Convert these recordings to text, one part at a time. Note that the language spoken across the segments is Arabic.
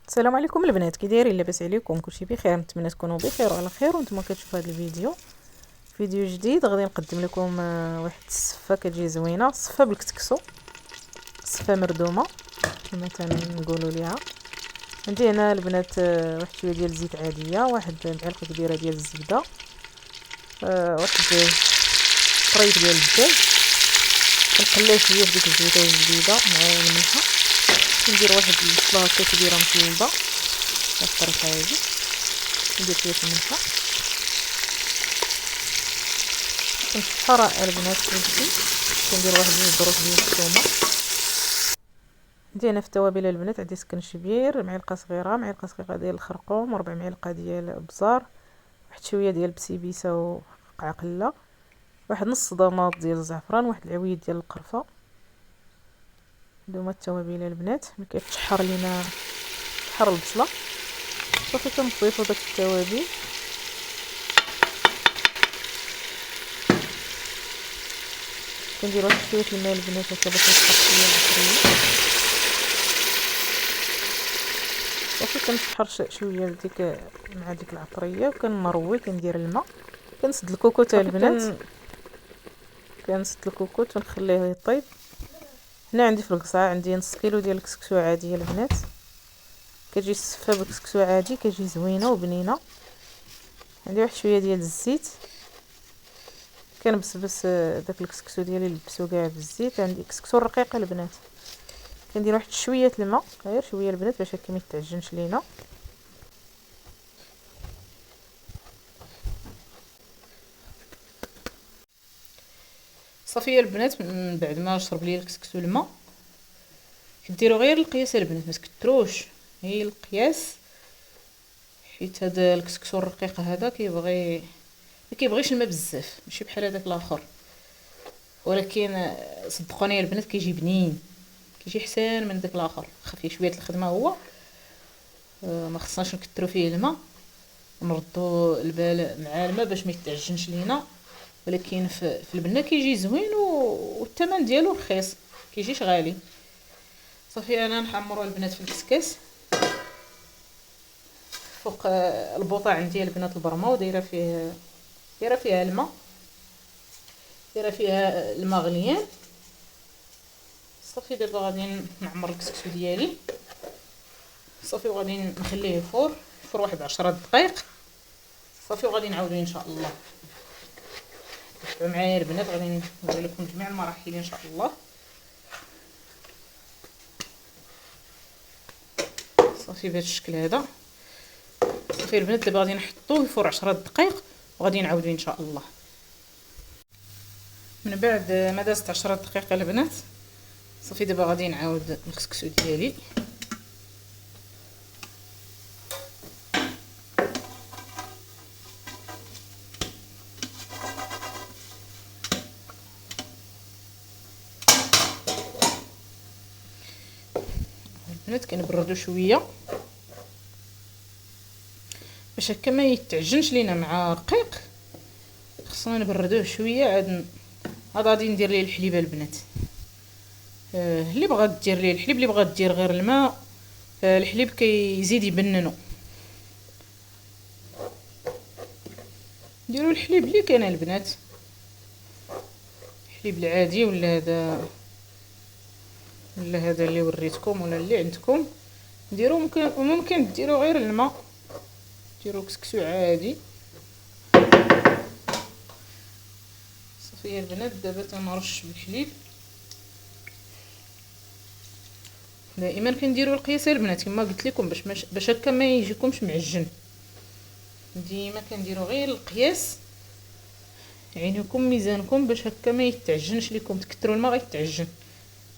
السلام عليكم البنات، كي دايرين؟ لاباس عليكم؟ كلشي بخير؟ نتمنى تكونوا بخير وعلى خير. وانتم كتشوفوا هذا فيديو جديد. غادي نقدم لكم واحد السفه كتجي زوينه، السفه بالكسكسو، السفه مردومه مثلا نقولوا ليها. عندي هنا البنات واحد شويه ديال الزيت عاديه، واحد معلقه كبيره ديال الزبده، واحد طريف ديال الدجاج. كنقليه شويه بديك الزيته والجديده مع الملحه. ندير واحد البصله هكا كبيره مطيوبه بهاد الطريقه هادي. ندير شويه الملحه، كنشطحها رائع البنات فهمتي. كندير واحد جوج ضروس ديال الثومه. عندي هنا في التوابل البنات، عندي سكنشبير، معلقه صغيره، معلقه صغيره ديال الخرقوم، وربع معلقه ديال الابزار، واحد شويه ديال البسيبيسه وقعقله، واحد نص ضماط ديال الزعفران، واحد العويد ديال القرفه. هادو التوابل البنات. ملي كتشحر لينا تشحر البصله صافي كنضيفوا داك التوابل. كندير واحد شويه الماء البنات هكا باش يتحط شويه البصريه. صافي كنشحر شويه ديك مع ديك العطريه وكنروي. كندير الماء، كنسد الكوكوط البنات، كنسد الكوكوط ونخليه يطيب. هنا عندي في القصعه عندي نص كيلو ديال الكسكسو عاديه البنات. كتجي السفه بالكسكسو عادي، كتجي زوينه وبنينه. عندي واحد شويه ديال الزيت، كنبسبس داك الكسكسو ديالي لبسو كاع بالزيت. عندي كسكسو رقيقه البنات. كندير واحد شويه الماء، غير شويه البنات باش هكا ما يتعجنش لينا. صافي البنات، من بعد ما شرب لي الكسكسو الماء كديروا غير القياس البنات، ما تكثروش، هي القياس. حيت هذا الكسكسو الرقيق هذا كيبغي ما كيبغيش الماء بزاف، ماشي بحال هذاك الاخر. ولكن صدقوني البنات كيجي بنين، كيجي احسن من داك الاخر. خفيف شويه الخدمه هو، ما خصناش نكثروا فيه الماء، نردوا البال مع الماء باش ما يتعجنش لينا. ولكن في البنه كيجي زوين والثمن ديالو رخيص، كيجيش غالي. صافي انا نحمروا البنات في الكسكاس. فوق البوطه عندي البنات البرمه، ودايره فيها الماء، دايره فيها الماء غليان. صافي دابا غادي نعمر الكسكسو ديالي. صافي وغادي نخليه يفور واحد 10 دقائق. صافي وغادي نعاودو ان شاء الله. تابعوا معايا البنات، غادي نوري لكم جميع المراحل ان شاء الله. صافي بهذا الشكل هذا. صافي البنات دابا غادي نحطوه يفور 10 دقائق وغادي نعاودو ان شاء الله. من بعد ما دازت 10 دقائق البنات، صافي دابا غادي نعاود الكسكسو ديالي. البنات كنبردو شويه باش هكا ما يتعجنش لينا مع رقيق. خصنا نبردوه شويه. عاد غادي ندير ليه الحليب البنات. اللي بغات دير ليه الحليب، اللي بغات دير غير الماء. الحليب كيزيد يبننو. ديروا الحليب اللي كاين البنات، الحليب العادي ولا هذا اللي وريتكم ولا اللي عندكم ديروا. ممكن ديروا غير الماء، ديروا كسكسو عادي. صافي البنات دابا تنرش بالحليب. دائما كنديروا القياس البنات كما قلت لكم باش هكا ما يجيكمش معجن. ديما كنديروا غير القياس، عينيكم ميزانكم باش هكا ما يتعجنش لكم. تكثروا الماء غيتعجن،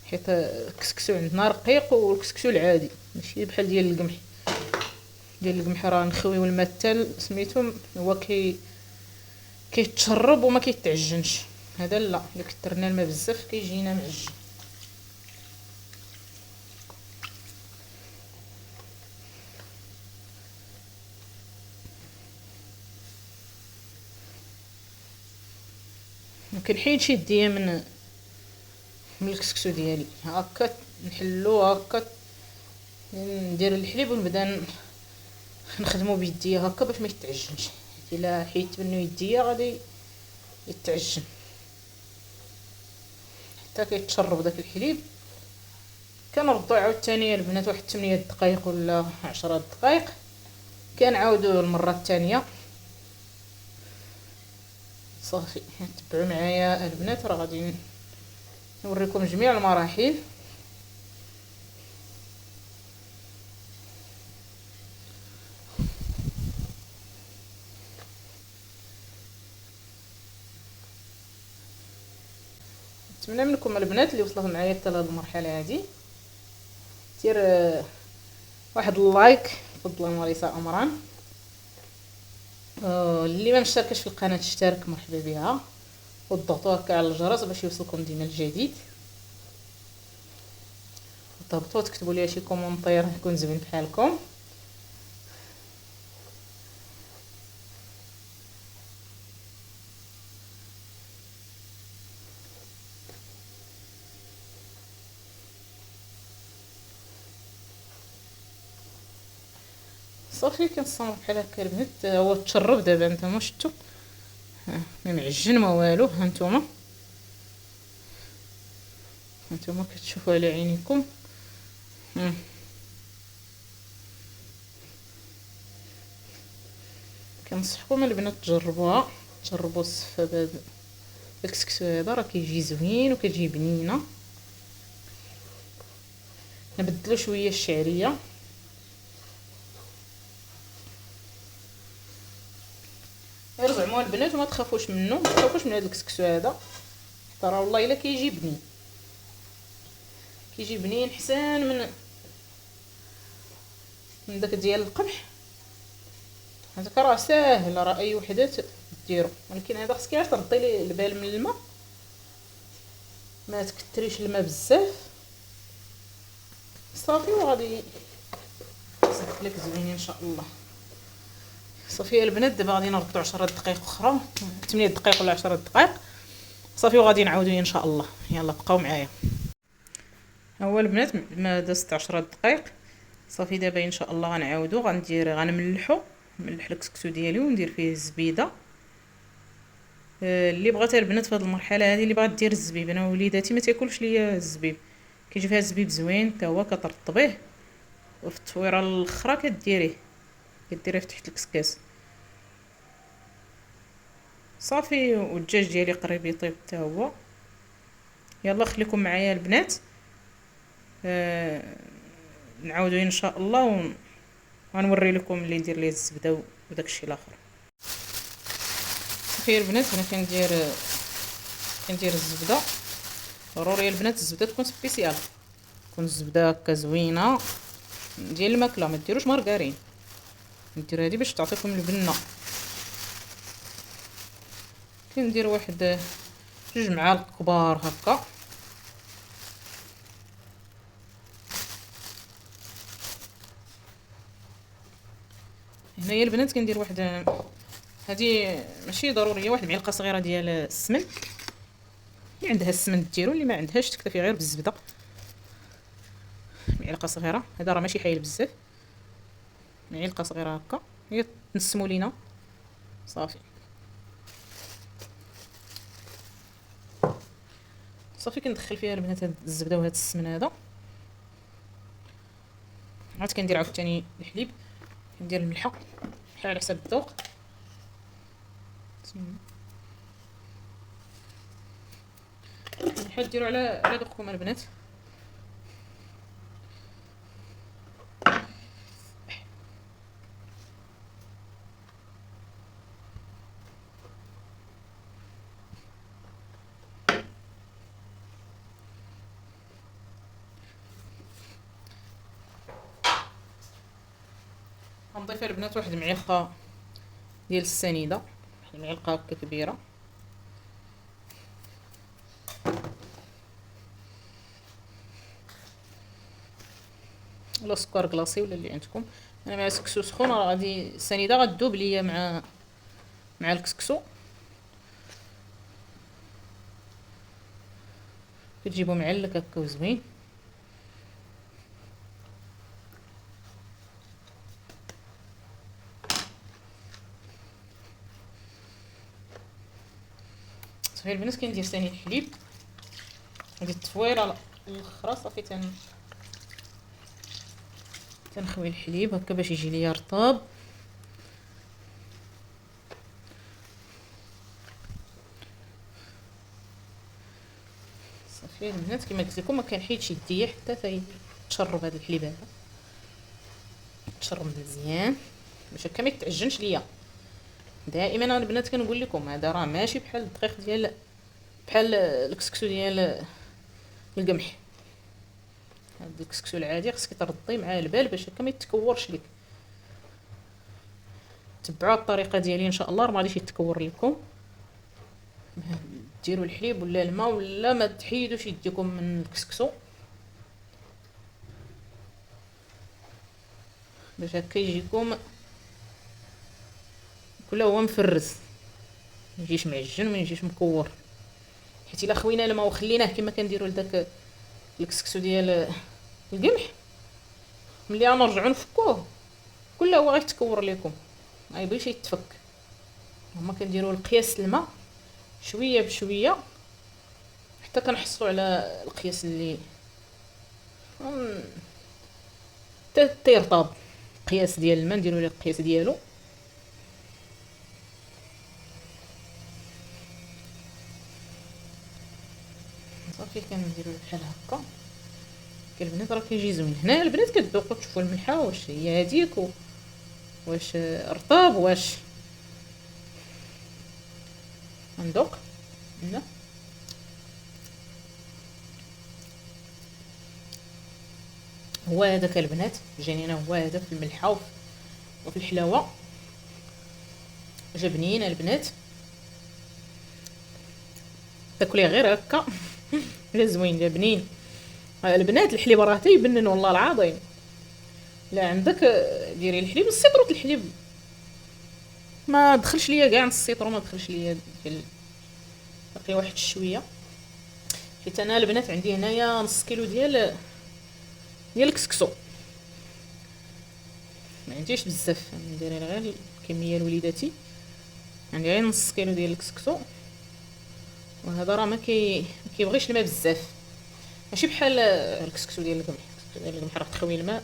حيت الكسكسو عندنا رقيق والكسكسو العادي ماشي بحال ديال القمح راه نخويو الماء حتى سميتو هو كيتشرب وما كيتعجنش. هذا لا، الا كثرنا الماء بزاف كيجينا معجن. كنحيد يديا من الكسكسو ديالي هكا، نحلو هكا ندير الحليب ونبدا نخدمو بيديا هكا باش ما يتعجنش. الا حيت منو يديا غادي يتعجن حتى كيتشرب داك الحليب. كنردو عاوتاني البنات واحد 8 دقائق ولا 10 دقائق، كنعاودوه المره الثانيه. صافي تبعوا معايا البنات، راه غادي نوريكم جميع المراحل. نتمنى منكم البنات اللي وصلوا معايا حتى لهاد المرحله هادي دير واحد اللايك. تفضل مريسا امران. اللي ما مشتركش في القناه اشترك، مرحبا بها، وضغطوا هكا على الجرس باش يوصلكم ديما الجديد. تهبطوا تكتبوا لي شي كومونتير يكون زوين بحالكم. صافي كنصاوب بحال هكا البنات. هو تشرب دابا، نتوما شفتوا ما معجن ما والو. هانتوما كتشوفوا على عينيكم. كنصحكم البنات تجربوها، تجربوا الصفه بهذا الكسكسو هذا، راه كيجي زوين وكتجي بنينه. نبدلو شويه الشعريه. غير زعما البنات وما تخافوش منه، ما تخافوش من هذا الكسكسو هذا، حتى راه والله الا كيجي بنين، كيجي بنين حسان من داك ديال القمح. هذاك راه ساهل، راه اي وحده ديرو، ولكن هذا خصك غير تردي ليه البال من الماء، ما تكثريش الماء بزاف. صافي وغادي يصبح لك زوين ان شاء الله. صافي البنات دابا غادي نردو 10 دقائق اخرى، 8 دقائق ولا 10 دقائق. صافي وغادي نعاودو ان شاء الله. يلا بقاو معايا. هو البنات ما دازت 10 دقائق. صافي دابا ان شاء الله غنعاودو، غنملحو الكسكسو ديالي وندير فيه الزبيده. اللي بغات البنات في هذه المرحله هذه، اللي بغات دير الزبيب، انا وليداتي ما تاكلش ليا الزبيب، كيجي فيها الزبيب زوين حتى هو، كترطبيه وفي التصويره الاخرى كديريه في تحت الكسكاس. صافي والدجاج ديالي قريب يطيب حتى هو. يلا خليكم معايا البنات. نعاودو ان شاء الله وغنوري لكم اللي ندير ليه الزبده وداك الشيء الاخر. صافي البنات انا كندير الزبده. ضروري البنات الزبده تكون سبيسيال، تكون الزبده هكا زوينه ديال الماكله، ما ديروش مارغرين، ندير هذه باش تعطيكم البنه. كندير واحد 2 معالق كبار هكا. هنايا البنات كندير واحد، هذه ماشي ضروريه، واحد معلقه صغيره ديال السمن. اللي عندها السمن ديرو، اللي ما عندهاش تكتفي غير بالزبده. معلقه صغيره، هذا راه ماشي حايل بزاف، معلقه صغيره هكا هي تنسمو لينا. صافي كندخل فيها البنات هاد الزبده وهاد السمن هذا. عاد كندير عاوتاني الحليب، كندير الملحه على حسب الذوق. الملحه ديروا على ذوقكم البنات. غنضيف البنات واحد المعلقه ديال السنيده، واحد المعلقه هكا كبيره. ولا سكر كلاصي ولا اللي عندكم. انا مع الكسكسو سخون راه غادي السنيده غتذوب ليا مع الكسكسو. كتجيبو معلك هكا وزوين. صافي البنات كندير ثاني الحليب، هذه التفويره الاخرى. صافي تنخوي الحليب هكا باش يجي ليا رطاب. صافي البنات كما قلت لكم ما كنحيدش يديا حتى تشرب هذا الحليب، هذا تشرب مزيان باش هكا ما يتعجنش ليا. دائما انا البنات كنقول لكم هذا راه ماشي بحال الدقيق ديال بحال الكسكسو ديال القمح. هذا الكسكسو العادي خصك تردي مع البال باش هكا ما يتكورش لك. تبعوا الطريقه ديالي ان شاء الله راه ما غاديش يتكور لكم. ديروا الحليب ولا الماء ولا ما تحيدوش يديكم من الكسكسو باش هكا يجيكم كله هو مفرز، ما يجيش معجن وما يجيش مكور. حيت الا خوينا الماء وخليناه كما كنديروا لداك الكسكسو ديال القمح، ملي غنرجعوا نفكوه كله هو غيتكور لكم، ما يبغيش يتفك. هما كنديروا القياس الماء شويه بشويه حتى كنحصلوا على القياس اللي تيرطاب. القياس ديال الماء نديروا له القياس ديالو. صافي كنديروا بحال هكا. البنات راه كيجي زوين. هنا البنات كتذوقوا تشوفوا الملحه واش هي هذيك واش رطاب واش ندوق. لا هو هذاك البنات جاني انا، هو هذا في الملحه وفي الحلاوه. جبنين البنات تاكليه غير هكا لا زوين جبنين البنات. الحليب راه تيبنن والله العظيم. لا عندك ديري الحليب السيطرو، الحليب ما دخلش ليا كاع السيطرو، ما دخلش ليا باقي واحد شويه. حيت انا البنات عندي هنايا نص كيلو ديال الكسكسو، ما عنديش بزاف، ندير غير الكميه لوليداتي. عندي غير نص كيلو ديال الكسكسو، وهذا راه ما كيبغيش الماء بزاف، ماشي بحال الكسكسو ديال القمح. الكسكسو ديال القمح راه تخوي الماء،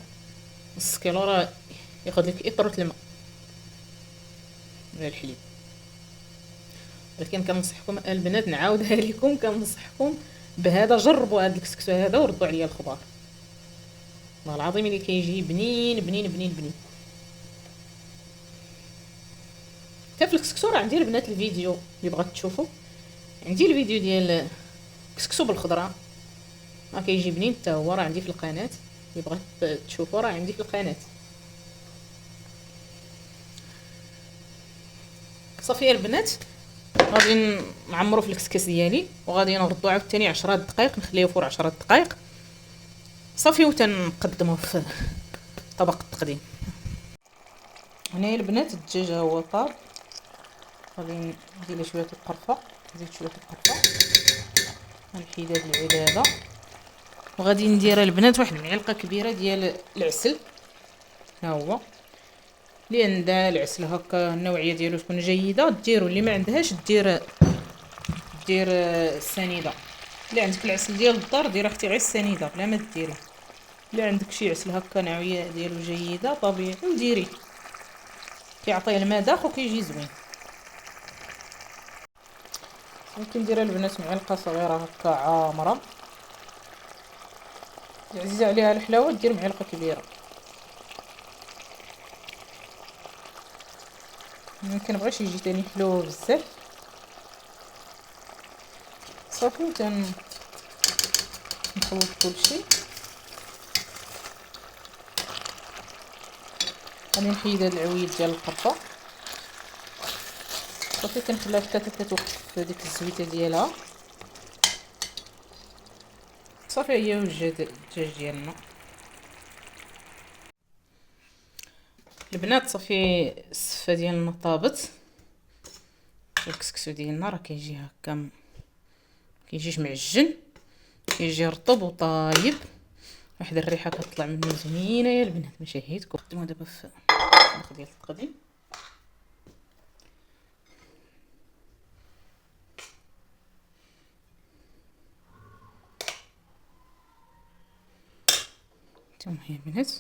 نص كيلو راه ياخذ لك اطره الماء ولا الحليب. ولكن كنصحكم البنات نعاودها لكم، كنصحكم بهذا، جربوا هذا الكسكسو هذا وردوا عليا الخبار. والله العظيم اللي كيجي بنين بنين بنين بنين. حتى في الكسكسو راه عندي البنات الفيديو اللي بغات تشوفوا، عندي الفيديو ديال كسكسو بالخضره راه كيجي بنين حتى هو، راه عندي في القناه. اللي بغات تشوفوا راه عندي في القناه. صافي البنات غادي نعمرو في الكسكس ديالي وغادي نردو عاوتاني 10 دقائق، نخليه فور 10 دقائق صافي، وتنقدموه في طبق التقديم. هنايا البنات الدجاج هو طاب، غادي ندير له شويه القرفه، نزيد شويه القرفه، غنحيد هاد العود هذا، وغادي ندير البنات واحد المعلقه كبيره ديال العسل. ها هو اللي عندها العسل هكا النوعيه ديالو تكون جيده ديروا، اللي ما عندهاش دير السنيده. اللي عندك العسل ديال الدار دير اختي غير السنيده بلا ما ديري. الا عندك شي عسل هكا نوعيه ديالو جيده طبيعي وديري، كيعطيه المذاق وكيجي زوين. ممكن ندير البنات معلقه صغيره هكا عامره، اللي عزيزه عليها الحلاوه دير معلقه كبيره. ممكن بغيتش يجي تاني حلو بزاف. صافي نخلط كلشي، غادي نحيد هاد العويد ديال القرفه. صافي كنخليها حتى كتوقف ديك الزويته ديالها. صافي هي وجد الدجاج ديالنا البنات. صافي السفه ديالنا طابت، الكسكسو ديالنا راه كيجي هكا، كيجيش معجن، كيجي رطب وطايب، واحد الريحه كتطلع منه زوينه يا البنات. ما شهيتكم. نقدموا دابا في الطبق ديال التقديم. هانتوما هي البنات.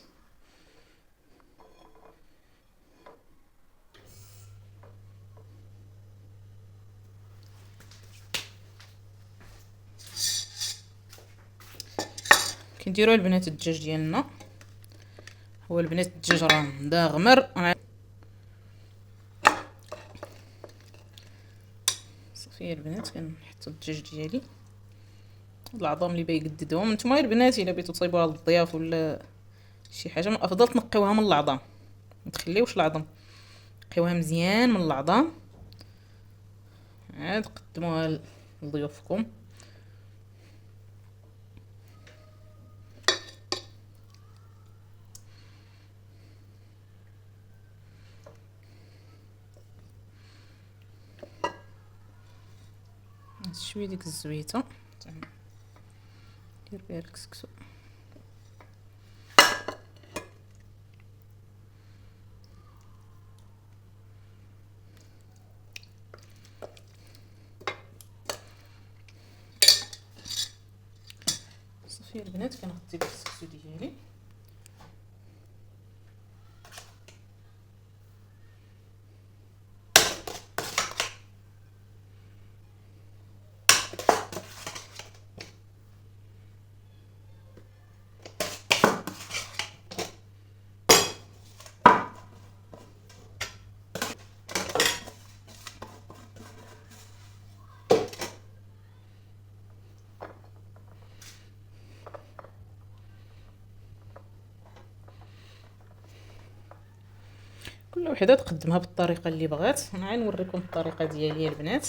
كنديروا البنات الدجاج ديالنا. هو البنات الدجاج راه مداغمر. صافي البنات كنحط الدجاج ديالي، العظام اللي بيقددهم نتوما البنات الا بغيتو تصايبوها للضياف ولا شي حاجه، من الافضل تنقيوها من العظام، ما تخليوش العظم، نقيوها مزيان من العظام عاد قدموها لضيوفكم. شويه ديك الزويته دير بها الكسكسو. صافي البنات كنغطي بالكسكسو ديالي. كل وحده تقدمها بالطريقه اللي بغات. انا عاد نوريكم الطريقه ديالي البنات.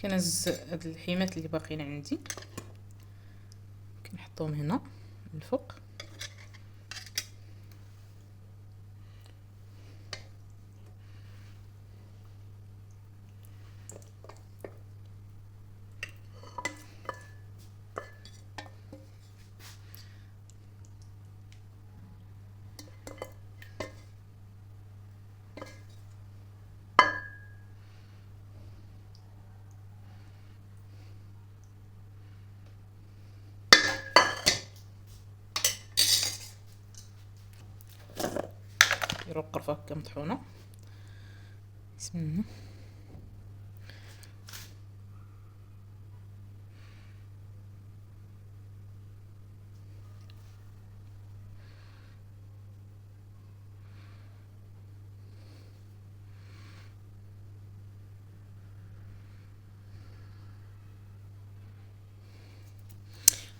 كنهز هاد الحيمات اللي باقيين عندي كنحطهم هنا الفوق. نديرو القرفه هكا مطحونه. بسم الله.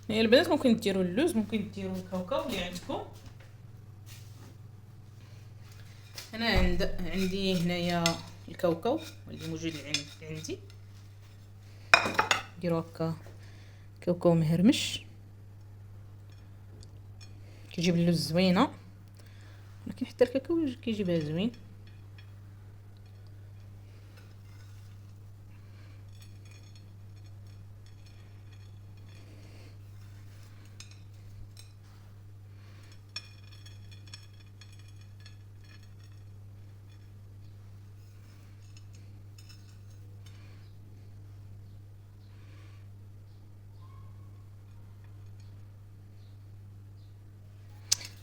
يعني البنات ممكن ديروا اللوز، ممكن ديروا الكاوكاو اللي عندكم. انا عندي هنايا الكاوكاو اللي موجود عندي. نديرو هكا كاوكاو مهرمش، كيجيب اللوز زوينه، ولكن حتى الكاكاو كيجيبها زوين.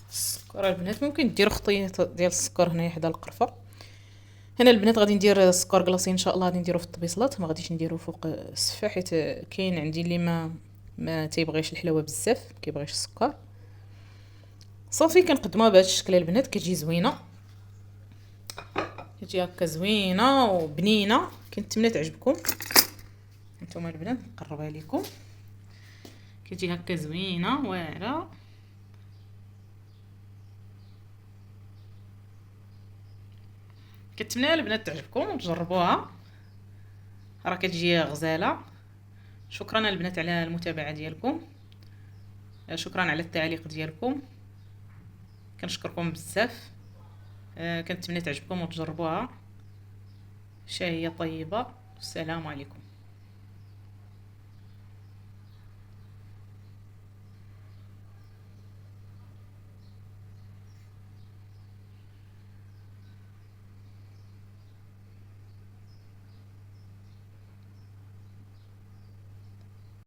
السكر البنات ممكن ديروا خطيط ديال السكر هنايا حدا القرفه. هنا البنات غادي ندير السكر كلاصي ان شاء الله، غادي نديرو في الطبيصلات، ما غاديش نديرو فوق السفه، حيت كاين عندي اللي ما تيبغيش الحلاوه بزاف، كيبغيش السكر. صافي كنقدموها بهذا الشكل البنات، كتجي زوينه، كتجي هكا زوينه وبنينه. كنتمنى تعجبكم. نتوما البنات نقربها لكم، كتجي هكا زوينه واعره. كنتمنى البنات تعجبكم وتجربوها، راه كتجي غزاله. شكرا البنات على المتابعه ديالكم، شكرا على التعليق ديالكم، كنشكركم بزاف. كنتمنى تعجبكم وتجربوها، شهيه طيبه السلام عليكم.